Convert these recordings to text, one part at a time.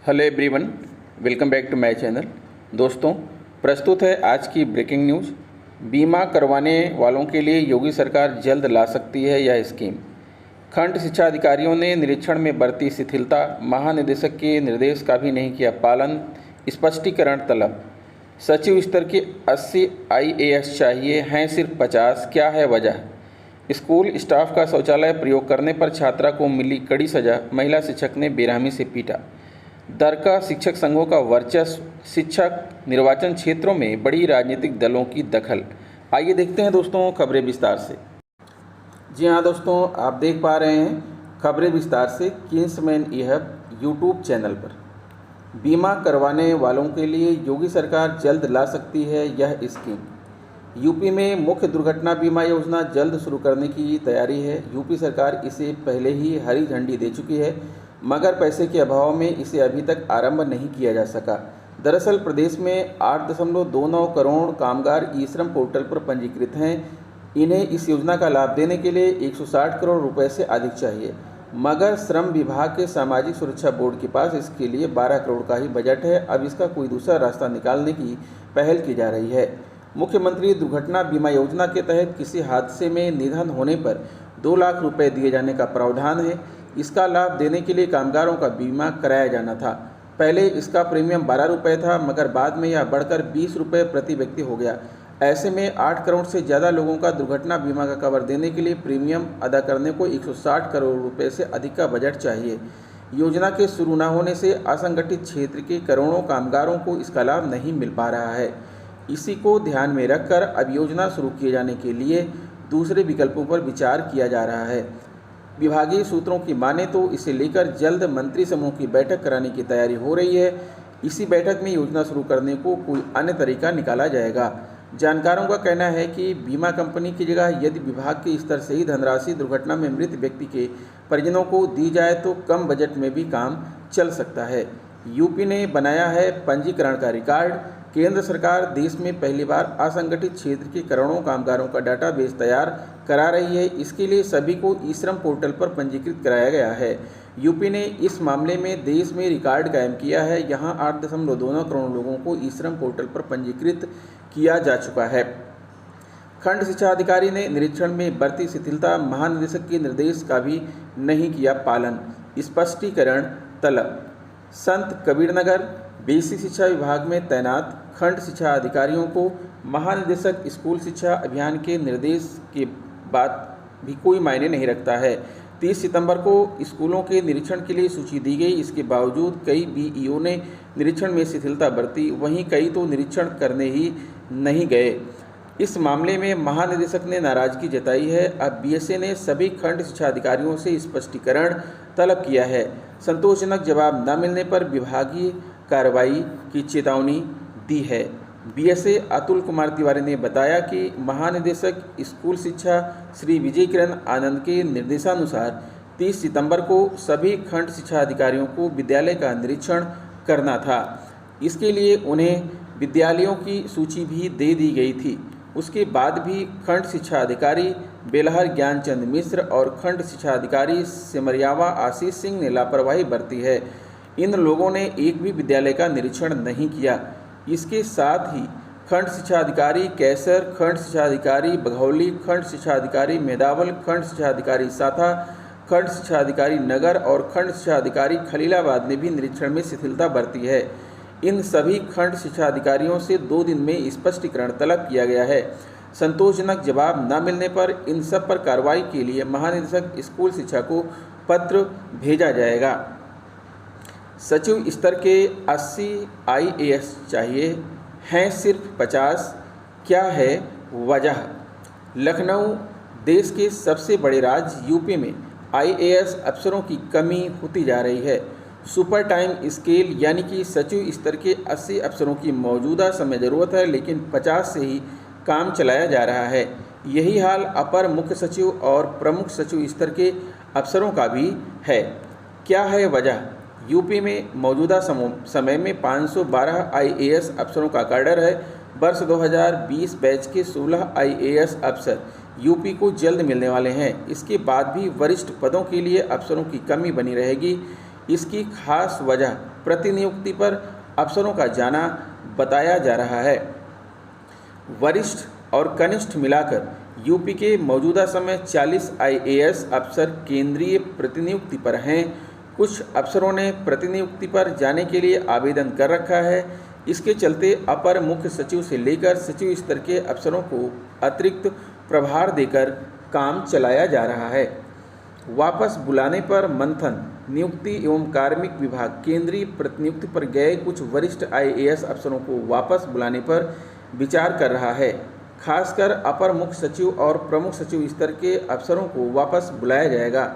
Hello everyone, welcome back to my channel. दोस्तों, प्रस्तुत है आज की ब्रेकिंग न्यूज़। बीमा करवाने वालों के लिए योगी सरकार जल्द ला सकती है यह स्कीम। खंड शिक्षा अधिकारियों ने निरीक्षण में बरती शिथिलता, महानिदेशक के निर्देश का भी नहीं किया पालन, स्पष्टीकरण तलब। सचिव स्तर के 80 IAS चाहिए, हैं सिर्फ 50, क्या है वजह? स्कूल स्टाफ का शौचालय प्रयोग करने पर छात्रा को मिली कड़ी सजा, महिला शिक्षक ने बेरहमी से पीटा। दरका शिक्षक संघों का वर्चस्व, शिक्षक निर्वाचन क्षेत्रों में बड़ी राजनीतिक दलों की दखल। आइए देखते हैं दोस्तों खबरें विस्तार से। जी हाँ दोस्तों, आप देख पा रहे हैं खबरें विस्तार से किंग्समैन ई-हब यूट्यूब चैनल पर। बीमा करवाने वालों के लिए योगी सरकार जल्द ला सकती है यह स्कीम। यूपी में मुख्य दुर्घटना बीमा योजना जल्द शुरू करने की तैयारी है। यूपी सरकार इसे पहले ही हरी झंडी दे चुकी है, मगर पैसे के अभाव में इसे अभी तक आरंभ नहीं किया जा सका। दरअसल प्रदेश में 8.29 करोड़ कामगार ई श्रम पोर्टल पर पंजीकृत हैं। इन्हें इस योजना का लाभ देने के लिए 160 करोड़ रुपए से अधिक चाहिए, मगर श्रम विभाग के सामाजिक सुरक्षा बोर्ड के पास इसके लिए 12 करोड़ का ही बजट है। अब इसका कोई दूसरा रास्ता निकालने की पहल की जा रही है। मुख्यमंत्री दुर्घटना बीमा योजना के तहत किसी हादसे में निधन होने पर 2 लाख रुपए दिए जाने का प्रावधान है। इसका लाभ देने के लिए कामगारों का बीमा कराया जाना था। पहले इसका प्रीमियम 12 रुपये था, मगर बाद में यह बढ़कर 20 रुपये प्रति व्यक्ति हो गया। ऐसे में 8 करोड़ से ज़्यादा लोगों का दुर्घटना बीमा का कवर देने के लिए प्रीमियम अदा करने को 160 करोड़ रुपये से अधिक का बजट चाहिए। योजना के शुरू न होने से असंगठित क्षेत्र के करोड़ों कामगारों को इसका लाभ नहीं मिल पा रहा है। इसी को ध्यान में रखकर अब योजना शुरू किए जाने के लिए दूसरे विकल्पों पर विचार किया जा रहा है। विभागीय सूत्रों की माने तो इसे लेकर जल्द मंत्री समूह की बैठक कराने की तैयारी हो रही है। इसी बैठक में योजना शुरू करने को कोई अन्य तरीका निकाला जाएगा। जानकारों का कहना है कि बीमा कंपनी की जगह यदि विभाग के स्तर से ही धनराशि दुर्घटना में मृत व्यक्ति के परिजनों को दी जाए तो कम बजट में भी काम चल सकता है। यूपी ने बनाया है पंजीकरण का रिकॉर्ड। केंद्र सरकार देश में पहली बार असंगठित क्षेत्र के करोड़ों कामगारों का डाटाबेस तैयार करा रही है। इसके लिए सभी को ई श्रम पोर्टल पर पंजीकृत कराया गया है। यूपी ने इस मामले में देश में रिकॉर्ड कायम किया है। यहां 8.29 करोड़ लोगों को ई श्रम पोर्टल पर पंजीकृत किया जा चुका है। खंड शिक्षा अधिकारी ने निरीक्षण में बरती शिथिलता, महानिदेशक के निर्देश का भी नहीं किया पालन, स्पष्टीकरण तलब। संत कबीरनगर बेसिक शिक्षा विभाग में तैनात खंड शिक्षा अधिकारियों को महानिदेशक स्कूल शिक्षा अभियान के निर्देश के बाद भी कोई मायने नहीं रखता है। 30 सितंबर को स्कूलों के निरीक्षण के लिए सूची दी गई। इसके बावजूद कई BEO ने निरीक्षण में शिथिलता बरती, वहीं कई तो निरीक्षण करने ही नहीं गए। इस मामले में महानिदेशक ने नाराजगी जताई है। अब BSA ने सभी खंड शिक्षा अधिकारियों से स्पष्टीकरण तलब किया है। संतोषजनक जवाब न मिलने पर विभागीय कार्रवाई की चेतावनी दी है। BSA अतुल कुमार तिवारी ने बताया कि महानिदेशक स्कूल शिक्षा श्री विजय किरण आनंद के निर्देशानुसार 30 सितंबर को सभी खंड शिक्षा अधिकारियों को विद्यालय का निरीक्षण करना था। इसके लिए उन्हें विद्यालयों की सूची भी दे दी गई थी। उसके बाद भी खंड शिक्षा अधिकारी बेलहर ज्ञानचंद मिश्र और खंड शिक्षा अधिकारी सिमरियावा आशीष सिंह ने लापरवाही बरती है। इन लोगों ने एक भी विद्यालय का निरीक्षण नहीं किया। इसके साथ ही खंड शिक्षा अधिकारी कैसर, खंड शिक्षा अधिकारी बघौली, खंड शिक्षा अधिकारी मेदावल, खंड शिक्षा अधिकारी साथा, खंड शिक्षा अधिकारी नगर और खंड शिक्षा अधिकारी खलीलाबाद ने भी निरीक्षण में शिथिलता बरती है। इन सभी खंड शिक्षा अधिकारियों से 2 दिन में स्पष्टीकरण तलब किया गया है। संतोषजनक जवाब न मिलने पर इन सब पर कार्रवाई के लिए महानिदेशक स्कूल शिक्षा को पत्र भेजा जाएगा। सचिव स्तर के 80 IAS चाहिए, हैं सिर्फ 50, क्या है वजह? लखनऊ देश के सबसे बड़े राज्य यूपी में IAS अफसरों की कमी होती जा रही है। सुपर टाइम स्केल यानी कि सचिव स्तर के 80 अफसरों की मौजूदा समय ज़रूरत है, लेकिन 50 से ही काम चलाया जा रहा है। यही हाल अपर मुख्य सचिव और प्रमुख सचिव स्तर के अफसरों का भी है। क्या है वजह? यूपी में मौजूदा समय में 512 IAS अफसरों का कैडर है। वर्ष 2020 बैच के 16 IAS अफसर यूपी को जल्द मिलने वाले हैं। इसके बाद भी वरिष्ठ पदों के लिए अफसरों की कमी बनी रहेगी। इसकी खास वजह प्रतिनियुक्ति पर अफसरों का जाना बताया जा रहा है। वरिष्ठ और कनिष्ठ मिलाकर यूपी के मौजूदा समय 40 IAS अफसर केंद्रीय प्रतिनियुक्ति पर हैं। कुछ अफसरों ने प्रतिनियुक्ति पर जाने के लिए आवेदन कर रखा है। इसके चलते अपर मुख्य सचिव से लेकर सचिव स्तर के अफसरों को अतिरिक्त प्रभार देकर काम चलाया जा रहा है। वापस बुलाने पर मंथन। नियुक्ति एवं कार्मिक विभाग केंद्रीय प्रतिनियुक्ति पर गए कुछ वरिष्ठ IAS अफसरों को वापस बुलाने पर विचार कर रहा है। खासकर अपर मुख्य सचिव और प्रमुख सचिव स्तर के अफसरों को वापस बुलाया जाएगा।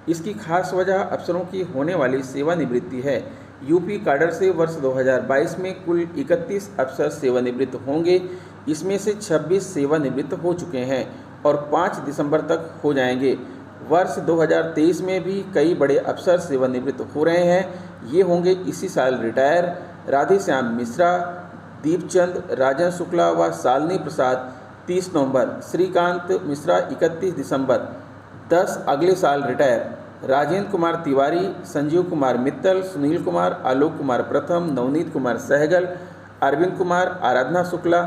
इसकी खास वजह अफसरों की होने वाली सेवानिवृत्ति है। यूपी कैडर से वर्ष 2022 में कुल 31 अफसर सेवानिवृत्त होंगे। इसमें से 26 सेवानिवृत्त हो चुके हैं और 5 दिसंबर तक हो जाएंगे। वर्ष 2023 में भी कई बड़े अफसर सेवानिवृत्त हो रहे हैं। ये होंगे इसी साल रिटायर राधेश्याम मिश्रा, दीपचंद, राजन शुक्ला व शालिनी प्रसाद 30 नवंबर, श्रीकांत मिश्रा 31 दिसंबर, 10 अगले साल रिटायर, राजेंद्र कुमार तिवारी, संजीव कुमार मित्तल, सुनील कुमार, आलोक कुमार प्रथम, नवनीत कुमार सहगल, अरविंद कुमार, आराधना शुक्ला,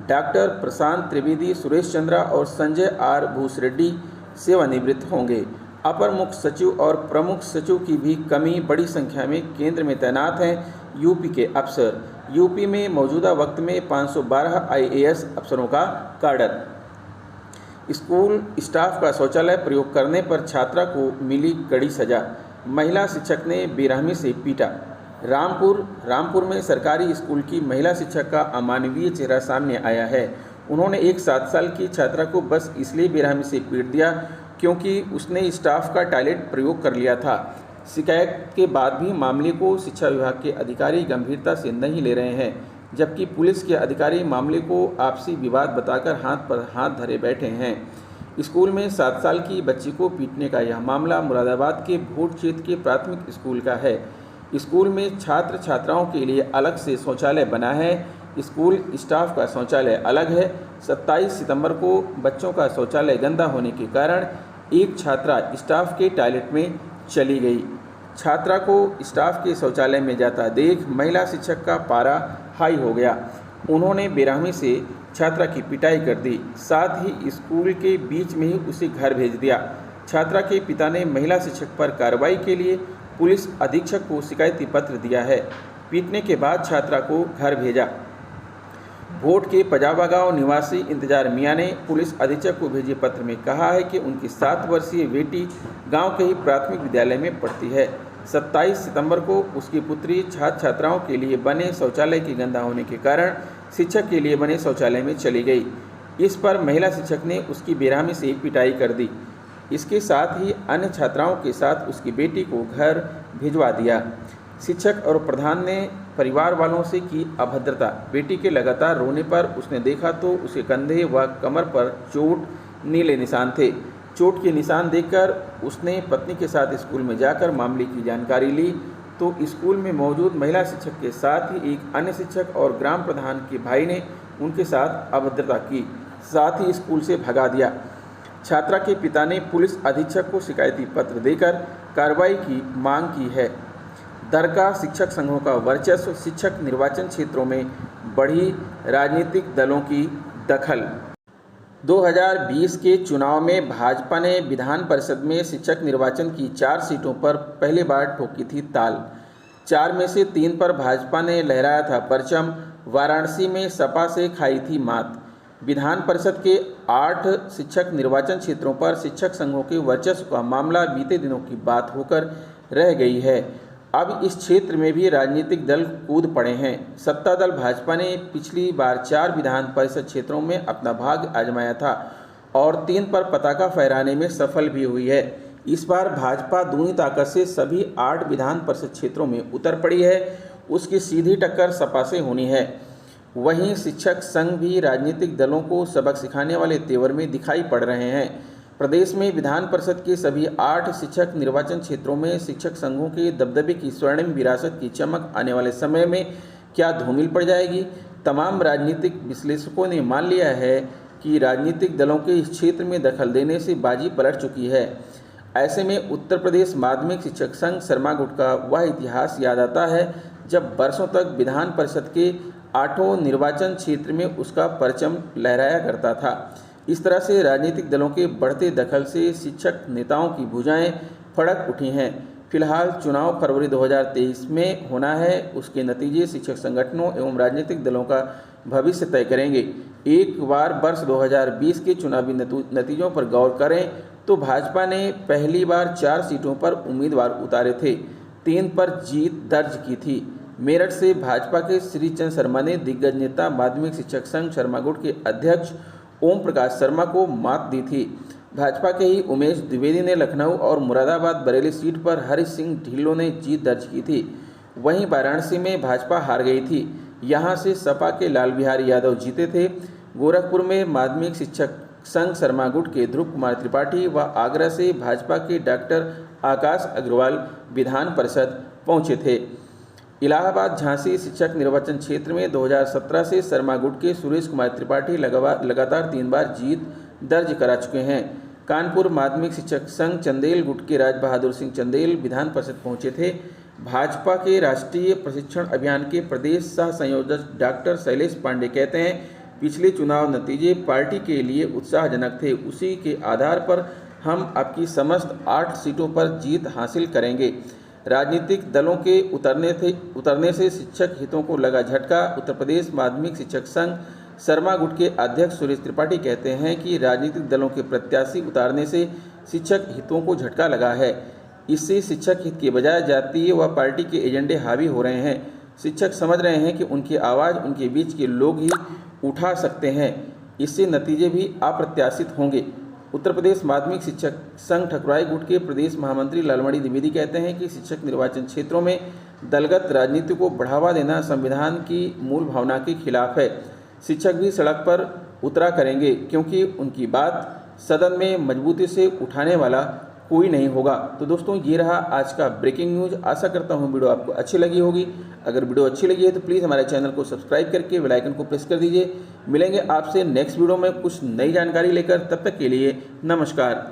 डॉक्टर प्रशांत त्रिवेदी, सुरेश चंद्रा और संजय R भूसरेड्डी सेवानिवृत्त होंगे। अपर मुख्य सचिव और प्रमुख सचिव की भी कमी, बड़ी संख्या में केंद्र में तैनात हैं यूपी के अफसर। यूपी में मौजूदा वक्त में 512 IAS अफसरों का कैडर। स्कूल स्टाफ का शौचालय प्रयोग करने पर छात्रा को मिली कड़ी सजा। महिला शिक्षक ने बेरहमी से पीटा। रामपुर में सरकारी स्कूल की महिला शिक्षक का अमानवीय चेहरा सामने आया है। उन्होंने एक 7 साल की छात्रा को बस इसलिए बेरहमी से पीट दिया क्योंकि उसने स्टाफ का टॉयलेट प्रयोग कर लिया था। शिकायत के बाद भी मामले को शिक्षा विभाग के अधिकारी गंभीरता से नहीं ले रहे हैं, जबकि पुलिस के अधिकारी मामले को आपसी विवाद बताकर हाथ पर हाथ धरे बैठे हैं। स्कूल में 7 साल की बच्ची को पीटने का यह मामला मुरादाबाद के भोट क्षेत्र के प्राथमिक स्कूल का है। स्कूल में छात्र छात्राओं के लिए अलग से शौचालय बना है। स्कूल स्टाफ का शौचालय अलग है। 27 सितंबर को बच्चों का शौचालय गंदा होने के कारण एक छात्रा स्टाफ के टॉयलेट में चली गई। छात्रा को स्टाफ के शौचालय में जाता देख महिला शिक्षक का पारा हाई हो गया। उन्होंने बेरहमी से छात्रा की पिटाई कर दी, साथ ही स्कूल के बीच में ही उसे घर भेज दिया। छात्रा के पिता ने महिला शिक्षक पर कार्रवाई के लिए पुलिस अधीक्षक को शिकायती पत्र दिया है। पीटने के बाद छात्रा को घर भेजा। भोट के पजावा गांव निवासी इंतजार मियां ने पुलिस अधीक्षक को भेजे पत्र में कहा है कि उनकी 7 वर्षीय बेटी गांव के ही प्राथमिक विद्यालय में पढ़ती है। 27 सितंबर को उसकी पुत्री छात्र छात्राओं के लिए बने शौचालय के गंदा होने के कारण शिक्षक के लिए बने शौचालय में चली गई। इस पर महिला शिक्षक ने उसकी बेरहमी से पिटाई कर दी। इसके साथ ही अन्य छात्राओं के साथ उसकी बेटी को घर भिजवा दिया। शिक्षक और प्रधान ने परिवार वालों से की अभद्रता। बेटी के लगातार रोने पर उसने देखा तो उसके कंधे व कमर पर चोट, नीले निशान थे। चोट के निशान देखकर उसने पत्नी के साथ स्कूल में जाकर मामले की जानकारी ली तो स्कूल में मौजूद महिला शिक्षक के साथ ही एक अन्य शिक्षक और ग्राम प्रधान के भाई ने उनके साथ अभद्रता की, साथ ही स्कूल से भगा दिया। छात्रा के पिता ने पुलिस अधीक्षक को शिकायती पत्र देकर कार्रवाई की मांग की है। दरगाह शिक्षक संघों का वर्चस्व, शिक्षक निर्वाचन क्षेत्रों में बढ़ी राजनीतिक दलों की दखल। 2020 के चुनाव में भाजपा ने विधान परिषद में शिक्षक निर्वाचन की 4 सीटों पर पहली बार ठोकी थी ताल। 4 में से 3 पर भाजपा ने लहराया था परचम। वाराणसी में सपा से खाई थी मात। विधान परिषद के 8 शिक्षक निर्वाचन क्षेत्रों पर शिक्षक संघों के वर्चस्व का मामला बीते दिनों की बात होकर रह गई है। अब इस क्षेत्र में भी राजनीतिक दल कूद पड़े हैं। सत्ता दल भाजपा ने पिछली बार 4 विधान परिषद क्षेत्रों में अपना भाग्य आजमाया था और 3 पर पताका फहराने में सफल भी हुई है। इस बार भाजपा दूनी ताकत से सभी 8 विधान परिषद क्षेत्रों में उतर पड़ी है। उसकी सीधी टक्कर सपा से होनी है। वहीं शिक्षक संघ भी राजनीतिक दलों को सबक सिखाने वाले तेवर में दिखाई पड़ रहे हैं। प्रदेश में विधान परिषद के सभी 8 शिक्षक निर्वाचन क्षेत्रों में शिक्षक संघों के दबदबे की स्वर्णिम विरासत की चमक आने वाले समय में क्या धूमिल पड़ जाएगी। तमाम राजनीतिक विश्लेषकों ने मान लिया है कि राजनीतिक दलों के इस क्षेत्र में दखल देने से बाजी पलट चुकी है। ऐसे में उत्तर प्रदेश माध्यमिक शिक्षक संघ शर्मा गुट का वह इतिहास याद आता है जब वर्षों तक विधान परिषद के 8 निर्वाचन क्षेत्र में उसका परचम लहराया करता था। इस तरह से राजनीतिक दलों के बढ़ते दखल से शिक्षक नेताओं की भुजाएं फड़क उठी हैं। फिलहाल चुनाव फरवरी 2023 में होना है, उसके नतीजे शिक्षक संगठनों एवं राजनीतिक दलों का भविष्य तय करेंगे। एक बार वर्ष 2020 के चुनावी नतीजों पर गौर करें तो भाजपा ने पहली बार 4 सीटों पर उम्मीदवार उतारे थे, 3 पर जीत दर्ज की थी। मेरठ से भाजपा के श्रीचंद शर्मा ने दिग्गज नेता माध्यमिक शिक्षक संघ शर्मा गुट के अध्यक्ष ओम प्रकाश शर्मा को मात दी थी। भाजपा के ही उमेश द्विवेदी ने लखनऊ और मुरादाबाद बरेली सीट पर हरीश सिंह ढिल्लों ने जीत दर्ज की थी। वहीं वाराणसी में भाजपा हार गई थी, यहां से सपा के लाल बिहारी यादव जीते थे। गोरखपुर में माध्यमिक शिक्षक संघ शर्मा गुट के ध्रुव कुमार त्रिपाठी व आगरा से भाजपा के डॉक्टर आकाश अग्रवाल विधान परिषद पहुंचे थे। इलाहाबाद झांसी शिक्षक निर्वाचन क्षेत्र में 2017 से शर्मा गुट के सुरेश कुमार त्रिपाठी लगातार 3 बार जीत दर्ज करा चुके हैं। कानपुर माध्यमिक शिक्षक संघ चंदेल गुट के राज बहादुर सिंह चंदेल विधान परिषद पहुंचे थे। भाजपा के राष्ट्रीय प्रशिक्षण अभियान के प्रदेश सह संयोजक डॉक्टर शैलेश पांडे कहते हैं, पिछले चुनाव नतीजे पार्टी के लिए उत्साहजनक थे, उसी के आधार पर हम आपकी समस्त 8 सीटों पर जीत हासिल करेंगे। राजनीतिक दलों के उतरने से शिक्षक हितों को लगा झटका। उत्तर प्रदेश माध्यमिक शिक्षक संघ शर्मा गुट के अध्यक्ष सुरेश त्रिपाठी कहते हैं कि राजनीतिक दलों के प्रत्याशी उतारने से शिक्षक हितों को झटका लगा है। इससे शिक्षक हित के बजाय जातीय व पार्टी के एजेंडे हावी हो रहे हैं। शिक्षक समझ रहे हैं कि उनकी आवाज़ उनके बीच के लोग ही उठा सकते हैं, इससे नतीजे भी अप्रत्याशित होंगे। उत्तर प्रदेश माध्यमिक शिक्षक संघ ठकुराई गुट के प्रदेश महामंत्री लालमणि द्विवेदी कहते हैं कि शिक्षक निर्वाचन क्षेत्रों में दलगत राजनीति को बढ़ावा देना संविधान की मूल भावना के खिलाफ है। शिक्षक भी सड़क पर उतरा करेंगे, क्योंकि उनकी बात सदन में मजबूती से उठाने वाला कोई नहीं होगा। तो दोस्तों, ये रहा आज का ब्रेकिंग न्यूज़। आशा करता हूँ वीडियो आपको अच्छी लगी होगी। अगर वीडियो अच्छी लगी है तो प्लीज़ हमारे चैनल को सब्सक्राइब करके बेल आइकन को प्रेस कर दीजिए। मिलेंगे आपसे नेक्स्ट वीडियो में कुछ नई जानकारी लेकर, तब तक के लिए नमस्कार।